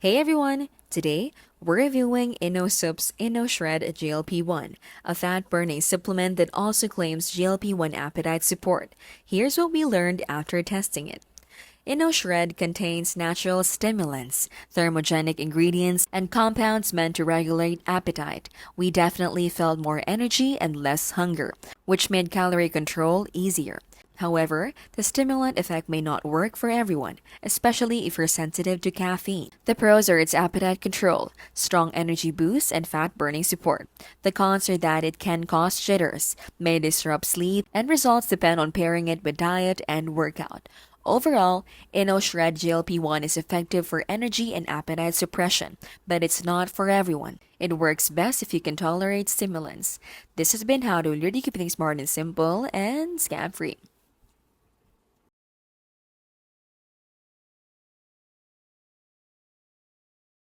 Hey everyone! Today, we're reviewing Inno Supps Inno Shred GLP-1, a fat-burning supplement that also claims GLP-1 appetite support. Here's what we learned after testing it. Inno Shred contains natural stimulants, thermogenic ingredients, and compounds meant to regulate appetite. We definitely felt more energy and less hunger, which made calorie control easier. However, the stimulant effect may not work for everyone, especially if you're sensitive to caffeine. The pros are its appetite control, strong energy boost, and fat burning support. The cons are that it can cause jitters, may disrupt sleep, and results depend on pairing it with diet and workout. Overall, Inno Shred GLP-1 is effective for energy and appetite suppression, but it's not for everyone. It works best if you can tolerate stimulants. This has been how to really keep things smart and simple and scam-free.